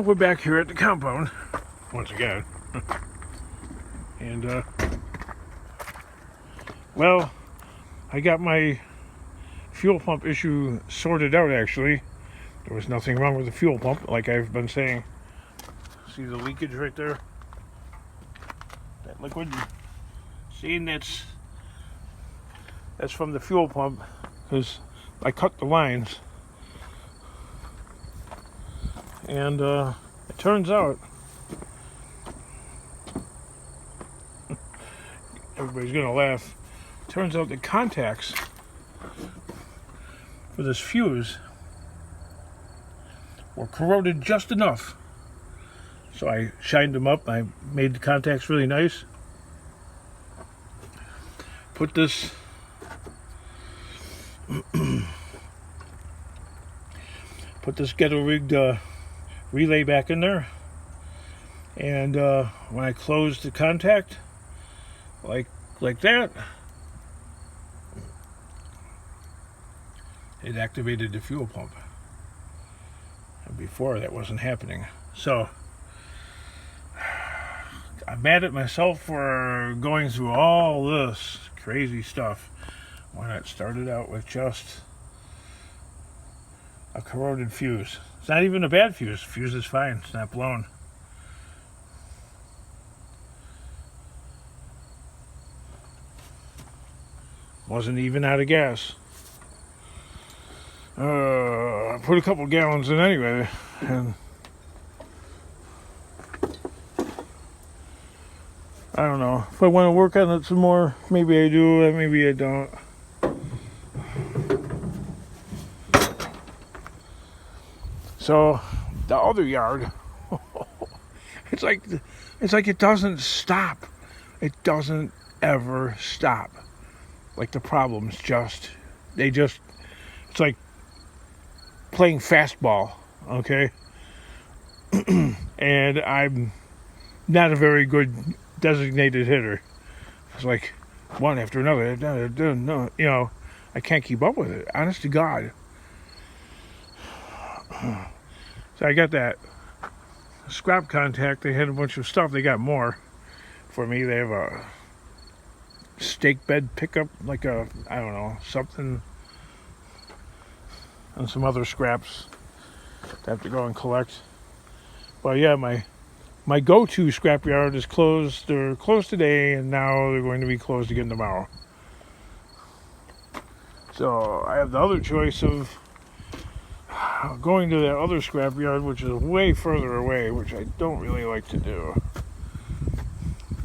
Well, we're back here at the compound once again. And, well, I got my fuel pump issue sorted out, actually. There was nothing wrong with the fuel pump, like I've been saying. See the leakage right there? That liquid? See, and that's from the fuel pump, because I cut the lines. And it turns out, everybody's gonna laugh, it turns out the contacts for this fuse were corroded just enough. So I shined them up, I made the contacts really nice. Put this ghetto rigged relay back in there, and when I closed the contact like that, it activated the fuel pump, and before that wasn't happening. So I'm mad at myself for going through all this crazy stuff when it started out with just a corroded fuse. It's not even a bad fuse. Fuse is fine. It's not blown. Wasn't even out of gas. I put a couple gallons in anyway, and I don't know. If I want to work on it some more, maybe I do, maybe I don't. So the other yard, it's like it doesn't stop. It doesn't ever stop. Like the problems it's like playing fastball, okay? And I'm not a very good designated hitter. It's like one after another. No, you know, I can't keep up with it. Honest to God. So I got that scrap contact. They had a bunch of stuff. They got more for me. They have a stake bed pickup, like I don't know, something, and some other scraps to have to go and collect. But yeah, my go-to scrapyard is closed. They're closed today, and now they're going to be closed again tomorrow. So I have the other choice of going to that other scrapyard, which is way further away, which I don't really like to do.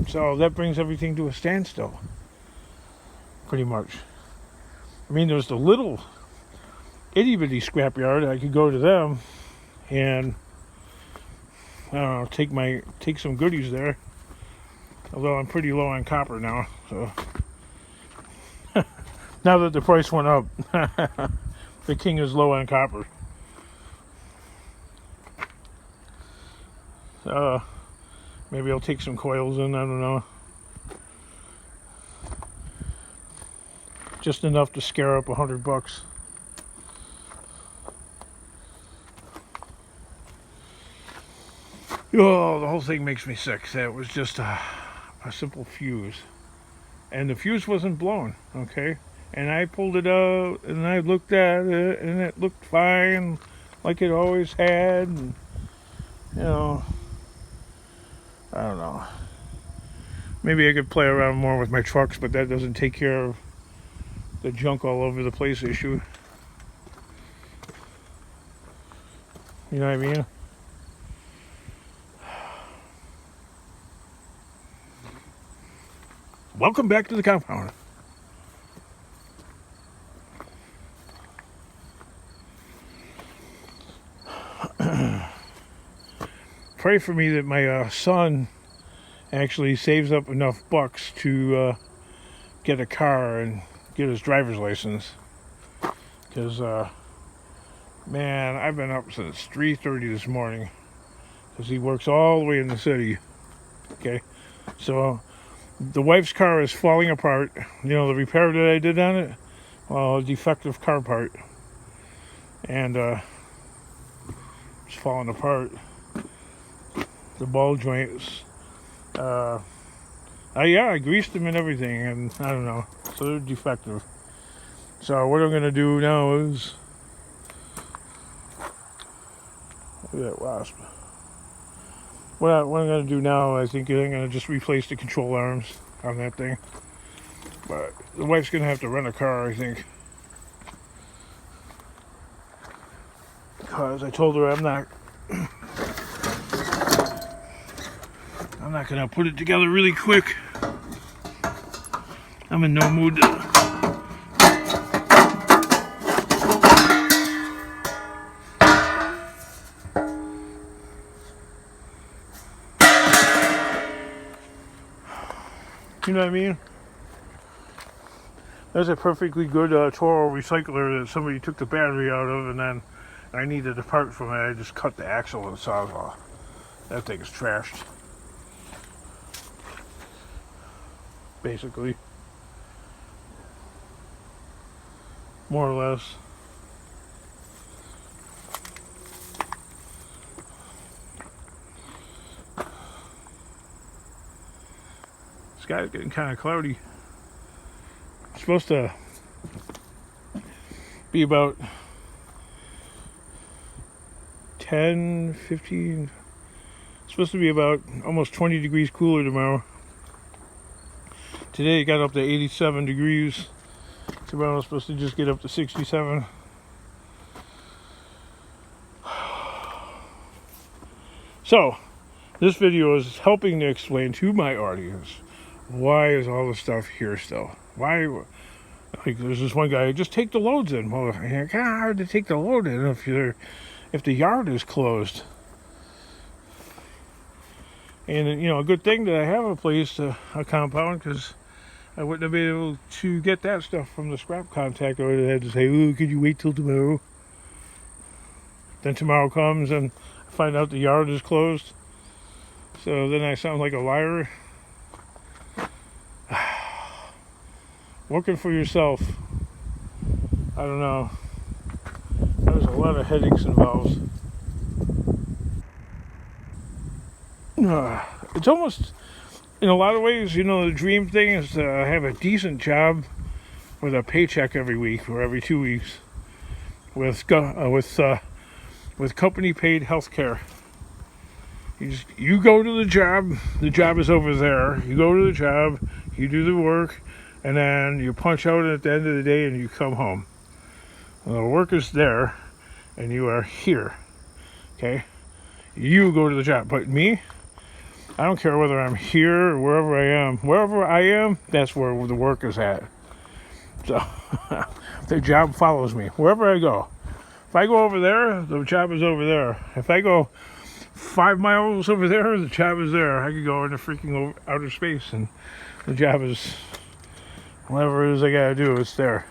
So that brings everything to a standstill, pretty much. I mean, there's the little itty-bitty scrapyard. I could go to them and, I don't know, take some goodies there. Although I'm pretty low on copper now, so now that the price went up, the king is low on copper. Maybe I'll take some coils in, I don't know. Just enough to scare up $100. Oh, the whole thing makes me sick. That was just a simple fuse. And the fuse wasn't blown, okay? And I pulled it out, and I looked at it, and it looked fine, like it always had, and, you know, I don't know. Maybe I could play around more with my trucks, but that doesn't take care of the junk all over the place issue. You know what I mean? Welcome back to the compound. Pray for me that my son actually saves up enough bucks to get a car and get his driver's license. Because, man, I've been up since 3:30 this morning. Because he works all the way in the city. Okay? So the wife's car is falling apart. You know, the repair that I did on it? Well, a defective car part. And it's falling apart. the ball joints. I greased them and everything, and I don't know, so they're defective. So what I'm gonna do now is, look at that wasp. What I'm gonna do now, I think I'm gonna just replace the control arms on that thing. But the wife's gonna have to rent a car, I think, because I told her I'm not gonna put it together really quick. I'm in no mood to. You know what I mean? There's a perfectly good Toro recycler that somebody took the battery out of, and then I needed a part from it. I just cut the axle and sawzall. That thing is trashed. Basically. More or less. Sky's getting kind of cloudy. It's supposed to be about 10, 15. It's supposed to be about almost 20 degrees cooler tomorrow. Today it got up to 87 degrees. Tomorrow it's supposed to just get up to 67. So, this video is helping to explain to my audience, why is all this stuff here still? Why? Like, there's this one guy, just take the loads in. Well, it's kind of hard to take the load in if the yard is closed. And, you know, a good thing that I have a place, a compound, because I wouldn't have been able to get that stuff from the scrap contact. I would have had to say, "Oh, could you wait till tomorrow?" Then tomorrow comes and I find out the yard is closed. So then I sound like a liar. Working for yourself, I don't know. There's a lot of headaches involved. It's almost, in a lot of ways, you know, the dream thing is to have a decent job with a paycheck every week or every 2 weeks, with company paid health care. You go to the job is over there. You go to the job, you do the work, and then you punch out at the end of the day and you come home. And the work is there, and you are here. Okay? You go to the job. But me, I don't care whether I'm here or wherever I am. Wherever I am, that's where the work is at. So, the job follows me wherever I go. If I go over there, the job is over there. If I go 5 miles over there, the job is there. I could go into freaking outer space, and the job is whatever it is I gotta do, it's there.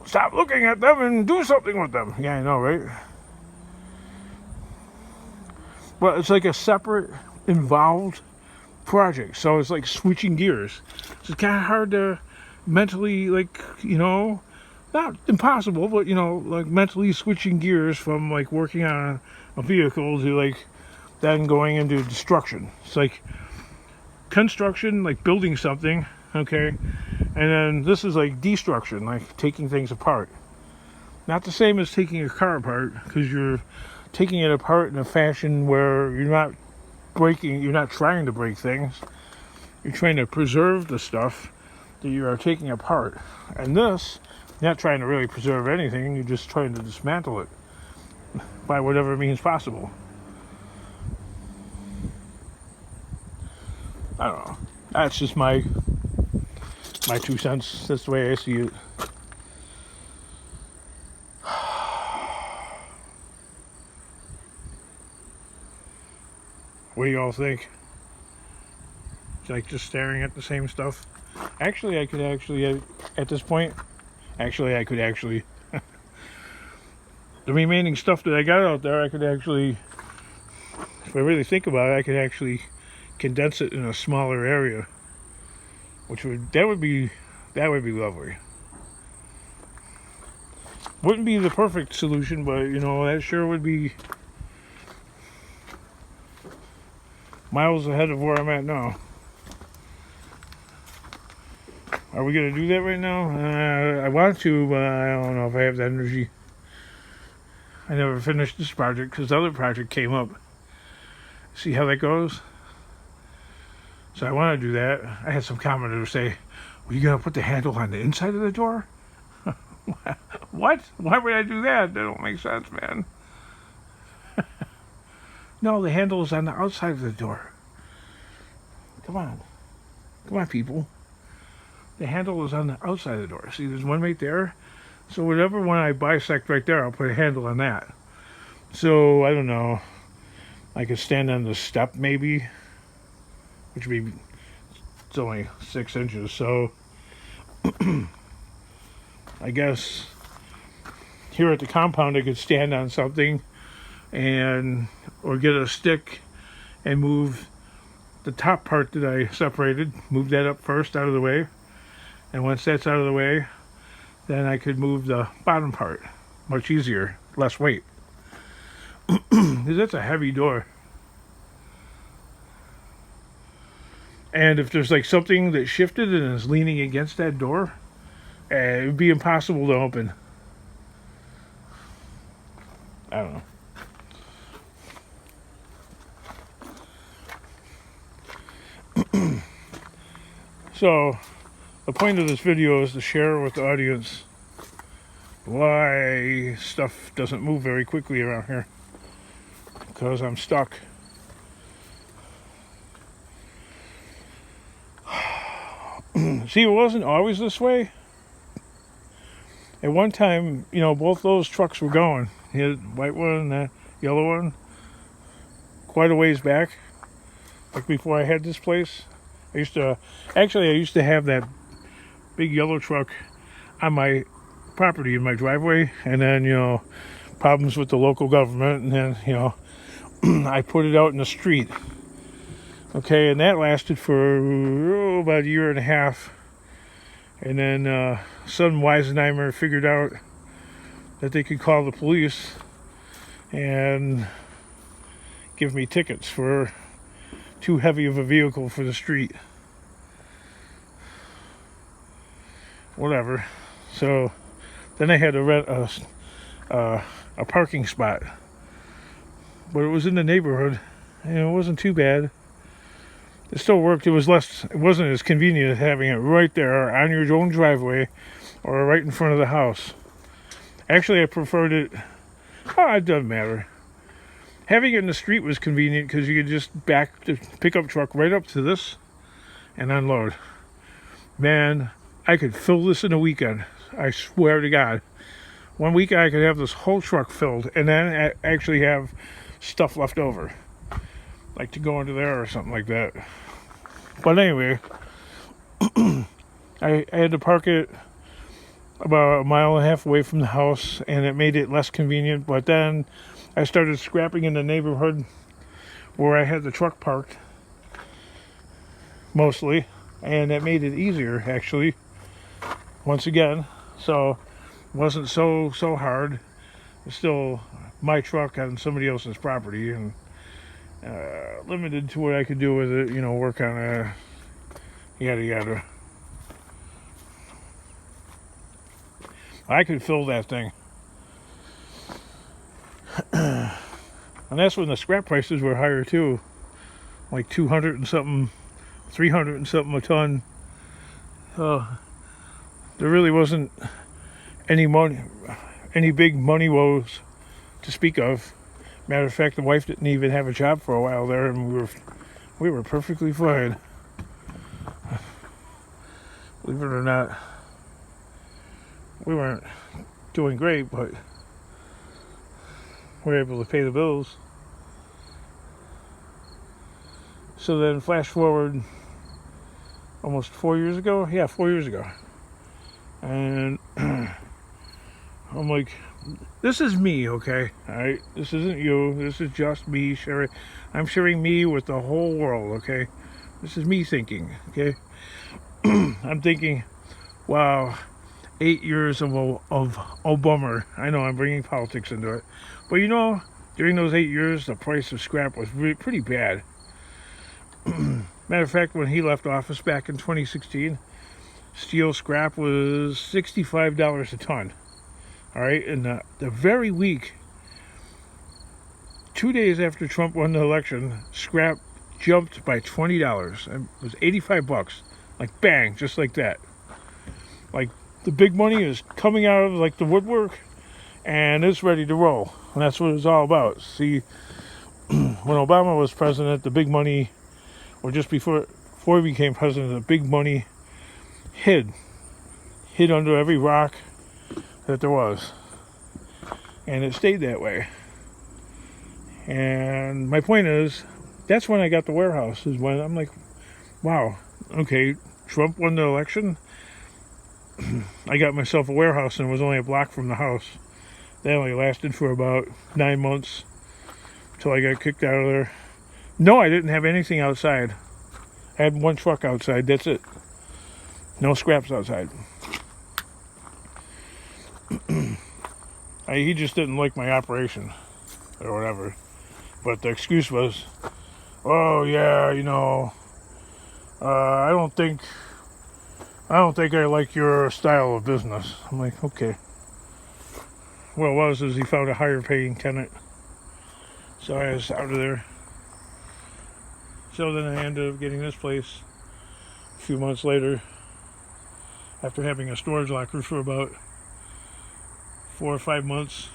Stop looking at them and do something with them. Yeah, I know, right? But it's like a separate, involved project. So it's like switching gears. So it's kind of hard to mentally, like, you know, not impossible, but, you know, like mentally switching gears from like working on a vehicle to like then going into destruction. It's like construction, like building something, okay, and then this is like destruction, like taking things apart. Not the same as taking a car apart, because you're taking it apart in a fashion where you're not trying to break things. You're trying to preserve the stuff that you are taking apart. And this, you're not trying to really preserve anything, you're just trying to dismantle it by whatever means possible. I don't know. That's just my 2 cents. That's the way I see it. What do you all think? It's like just staring at the same stuff. Actually, I could at this point, the remaining stuff that I got out there, I could actually, if I really think about it, I could actually condense it in a smaller area, that would be lovely. Wouldn't be the perfect solution, but you know, that sure would be miles ahead of where I'm at now. Are we going to do that right now? I want to, but I don't know if I have the energy. I never finished this project because the other project came up. See how that goes? So I want to do that. I had some commenters say, well, you got to put the handle on the inside of the door? What? Why would I do that? That don't make sense, man. No, the handle is on the outside of the door. Come on. Come on, people. The handle is on the outside of the door. See, there's one right there. So whatever one I bisect right there, I'll put a handle on that. So, I don't know. I could stand on the step, maybe. Which would be... It's only 6 inches, so... I guess... Here at the compound, I could stand on something and... Or get a stick and move the top part that I separated. Move that up first, out of the way. And once that's out of the way, then I could move the bottom part. Much easier, less weight. Because that's a heavy door. And if there's like something that shifted and is leaning against that door, it would be impossible to open. I don't know. So, the point of this video is to share with the audience why stuff doesn't move very quickly around here. Because I'm stuck. See, it wasn't always this way. At one time, you know, both those trucks were going. You had the white one and the yellow one. Quite a ways back. Like before I had this place. I used to have that big yellow truck on my property in my driveway, and then, you know, problems with the local government, and then, you know, I put it out in the street. Okay, and that lasted for about a year and a half, and then son Weisenheimer figured out that they could call the police and give me tickets for too heavy of a vehicle for the street. Whatever. So then I had to rent a parking spot, but it was in the neighborhood, and it wasn't too bad. It still worked. It wasn't as convenient as having it right there on your own driveway or right in front of the house. Actually, I preferred it. Oh, it doesn't matter. Having it in the street was convenient because you could just back the pickup truck right up to this and unload. Man, I could fill this in a weekend. I swear to God. One weekend I could have this whole truck filled and then actually have stuff left over. Like to go into there or something like that. But anyway, I had to park it about a mile and a half away from the house, and it made it less convenient. But then I started scrapping in the neighborhood where I had the truck parked, mostly, and it made it easier, actually, once again. So it wasn't so hard. It's still my truck on somebody else's property, and limited to what I could do with it, you know, work on it, yada yada. I could fill that thing. And that's when the scrap prices were higher too. Like 200 and something, 300 and something a ton. There really wasn't any big money woes to speak of. Matter of fact, the wife didn't even have a job for a while there, and we were perfectly fine. Believe it or not, we weren't doing great, but we were able to pay the bills. So then, flash forward almost 4 years ago. Yeah, 4 years ago, and I'm like, this is me, okay? Alright? This isn't you. This is just me sharing. I'm sharing me with the whole world, okay? This is me thinking, okay? I'm thinking, wow, 8 years of a bummer. I know I'm bringing politics into it. But you know, during those 8 years, the price of scrap was pretty bad. Matter of fact, when he left office back in 2016, steel scrap was $65 a ton. All right, and the very week, 2 days after Trump won the election, scrap jumped by $20. It was $85. Like bang, just like that. Like the big money is coming out of like the woodwork, and it's ready to roll. And that's what it's all about. See, when Obama was president, the big money, or just before he became president, the big money hid under every rock that there was, and it stayed that way. And my point is, that's when I got the warehouse, is when I'm like, wow, okay, Trump won the election, I got myself a warehouse, and it was only a block from the house. That only lasted for about 9 months until I got kicked out of there. No, I didn't have anything outside. I had one truck outside, that's it. No scraps outside. He just didn't like my operation or whatever. But the excuse was, oh yeah, you know, I don't think I like your style of business. I'm like, okay. What it was is he found a higher paying tenant, so I was out of there. So then I ended up getting this place a few months later, after having a storage locker for about 4 or 5 months.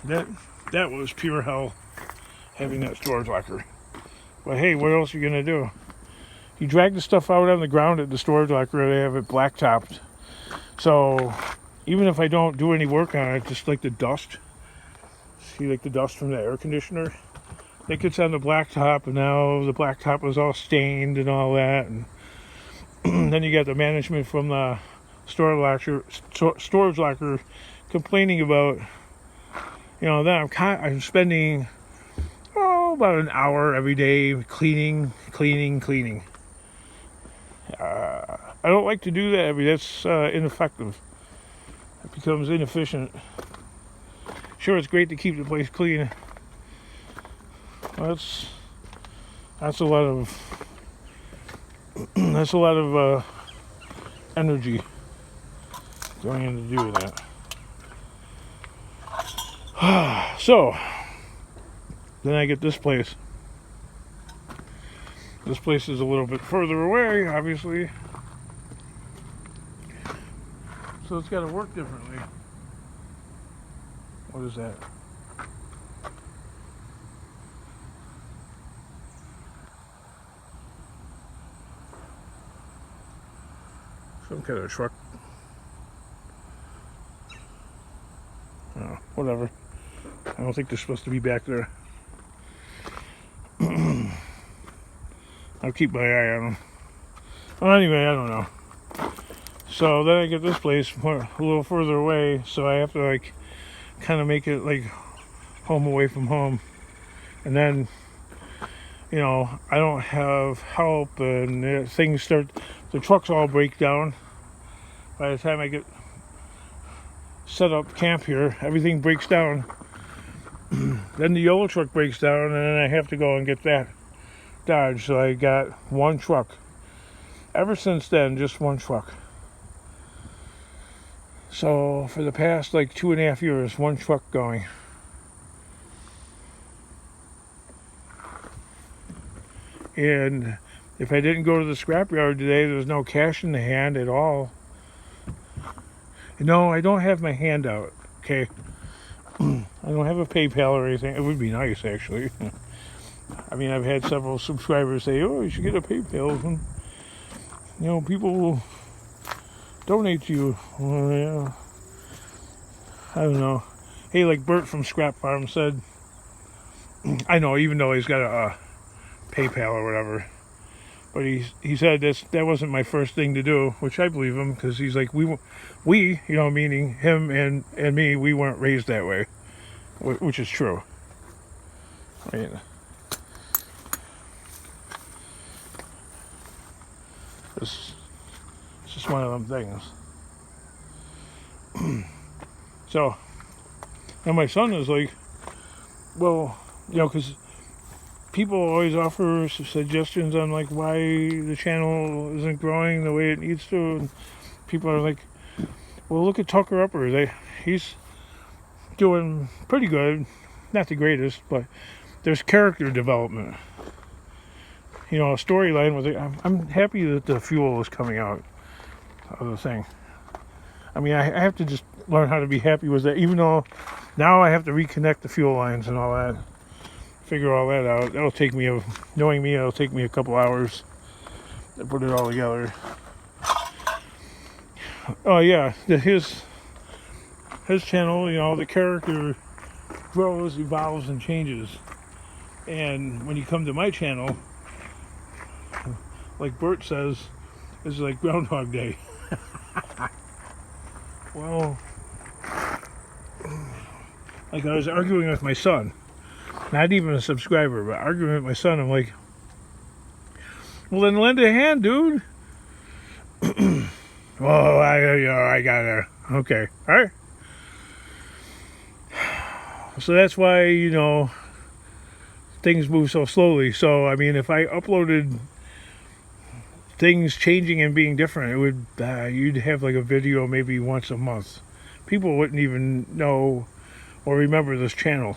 That was pure hell, having that storage locker. But hey, what else are you gonna do? You drag the stuff out on the ground at the storage locker, they have it blacktopped. So even if I don't do any work on it, just like the dust, see like the dust from the air conditioner, it gets on the blacktop, and now the blacktop is all stained and all that. And then you got the management from the storage locker complaining about, you know, that I'm spending about an hour every day cleaning. I don't like to do that. I mean, that's ineffective. It becomes inefficient. Sure, it's great to keep the place clean. That's a lot of energy going into doing that. So then I get this place. This place is a little bit further away, obviously, so it's got to work differently. What is that? Some kind of truck. Oh, whatever. I don't think they're supposed to be back there. I'll keep my eye on them. Well, anyway, I don't know. So then I get this place a little further away, so I have to like kind of make it like home away from home. And then, you know, I don't have help, and the trucks all break down. By the time I get set up camp here, everything breaks down. Then the yellow truck breaks down, and then I have to go and get that Dodge. So I got one truck. Ever since then, just one truck. So for the past like 2.5 years, one truck going. And if I didn't go to the scrapyard today, there's no cash in the hand at all. No, I don't have my hand out, okay? I don't have a PayPal or anything. It would be nice, actually. I mean, I've had several subscribers say, oh, you should get a PayPal. And, you know, people will donate to you. Well, yeah. I don't know. Hey, like Bert from Scrap Farm said, I know, even though he's got a PayPal or whatever, but he said that wasn't my first thing to do, which I believe him, because he's like, we, you know, meaning him and me, we weren't raised that way, which is true. I mean, it's just one of them things. So, and my son is like, well, you know, because people always offer suggestions on like why the channel isn't growing the way it needs to, and people are like, well, look at Tucker Upper. He's doing pretty good, not the greatest, but there's character development. You know, a storyline with it. I'm happy that the fuel is coming out of the thing. I mean, I have to just learn how to be happy with that, even though now I have to reconnect the fuel lines and all that. Figure all that out. That'll take me, knowing me, it'll take me a couple hours to put it all together. Oh yeah, his channel, you know, the character grows, evolves, and changes. And when you come to my channel, like Bert says, it's like Groundhog Day. Well, like I was arguing with my son, not even a subscriber, but arguing with my son. I'm like, well, then lend a hand, dude. Oh, I gotta. Okay, all right. So that's why, you know, things move so slowly. So I mean, if I uploaded things changing and being different, it would you'd have like a video maybe once a month. People wouldn't even know or remember this channel.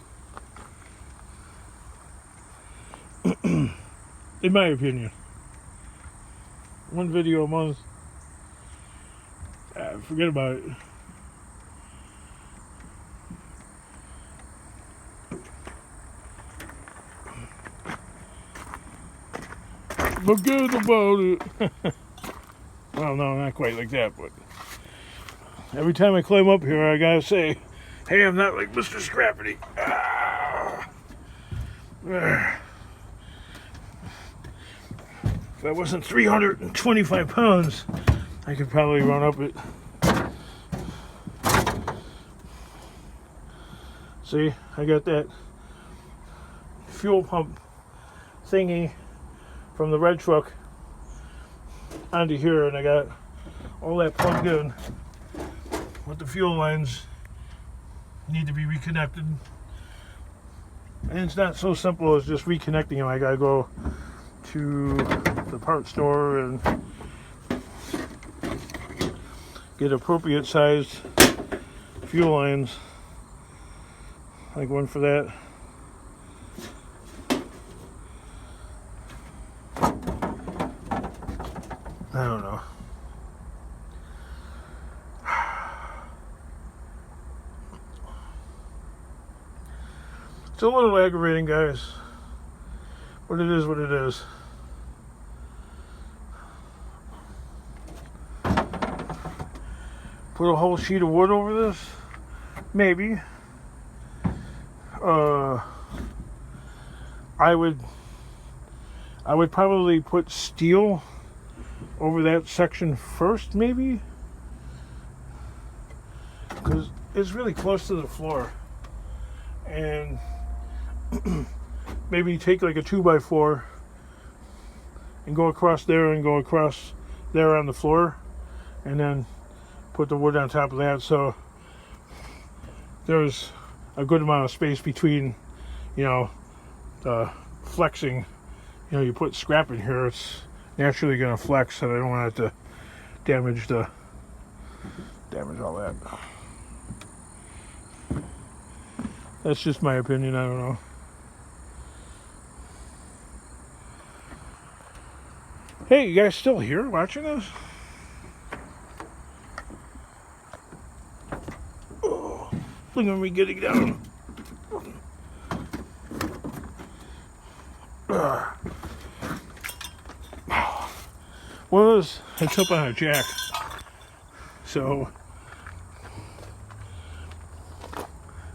In my opinion, one video a month, forget about it. Forget about it. Well, no, not quite like that, but every time I climb up here, I gotta say, hey, I'm not like Mr. Scrappity. If I wasn't 325 pounds, I could probably run up it. See, I got that fuel pump thingy from the red truck onto here, and I got all that plugged in, but the fuel lines need to be reconnected, and it's not so simple as just reconnecting them. I gotta go to the parts store and get appropriate sized fuel lines, like one for that. I don't know. It's a little aggravating, guys, but it is what it is. Put a whole sheet of wood over this? Maybe. I would probably put steel over that section first, maybe, because it's really close to the floor, and maybe take like a 2x4 and go across there and go across there on the floor, and then put the wood on top of that, so there's a good amount of space between, you know, the flexing. You know, you put scrap in here, it's naturally going to flex, and I don't want it to damage all that. That's just my opinion, I don't know. Hey, you guys still here watching this? Oh, look at me getting down. One of those, it's up on a jack, so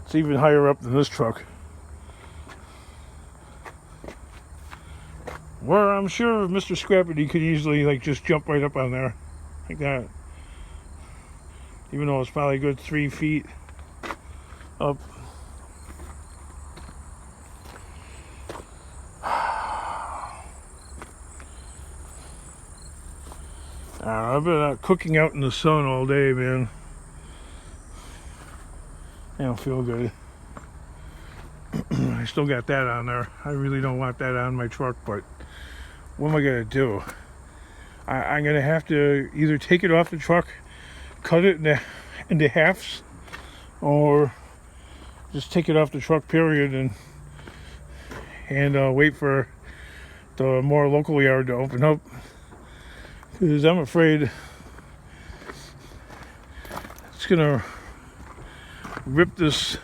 it's even higher up than this truck, where I'm sure Mr. Scrappity could easily like just jump right up on there like that, even though it's probably a good 3 feet up. I've been out cooking out in the sun all day, man. I don't feel good. I still got that on there. I really don't want that on my truck, but what am I going to do? I'm going to have to either take it off the truck, cut it into halves, or just take it off the truck, period, and wait for the more local yard to open up. Because I'm afraid it's going to rip this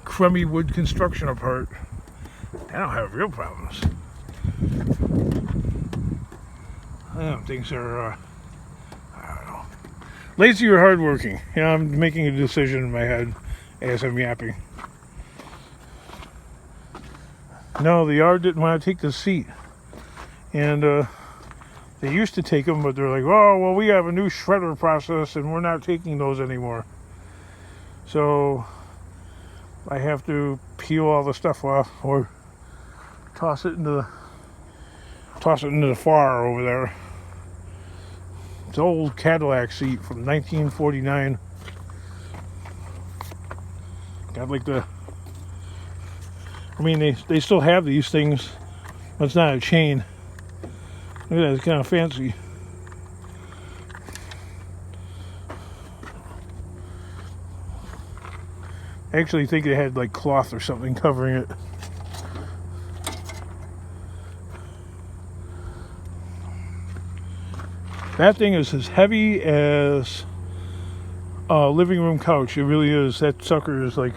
crummy wood construction apart. I don't have real problems. Things are, I don't know, lazy or hardworking. Yeah, I'm making a decision in my head as I'm yapping. No, the yard didn't want to take the seat. And they used to take them, but they're like, oh, well, we have a new shredder process and we're not taking those anymore. So I have to peel all the stuff off or toss it into the fire over there. It's an old Cadillac Seat from 1949. Got like I mean, they still have these things, but it's not a chain. Look at that, it's kind of fancy. I actually think they had like cloth or something covering it. That thing is as heavy as a living room couch. It really is. That sucker is like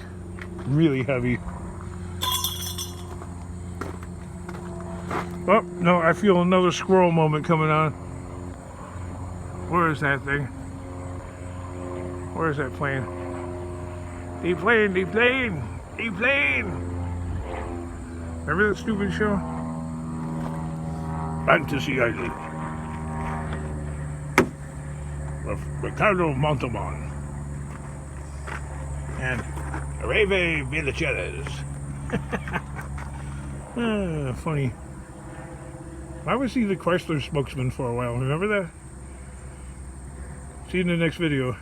really heavy. Oh, no, I feel another squirrel moment coming on. Where is that thing? Where is that plane? Deplane, deplane, deplane. Remember that stupid show? Fantasy Island. With Ricardo Montalban. And Reve Villacheres. Funny. I was the Chrysler spokesman for a while. Remember that? See you in the next video.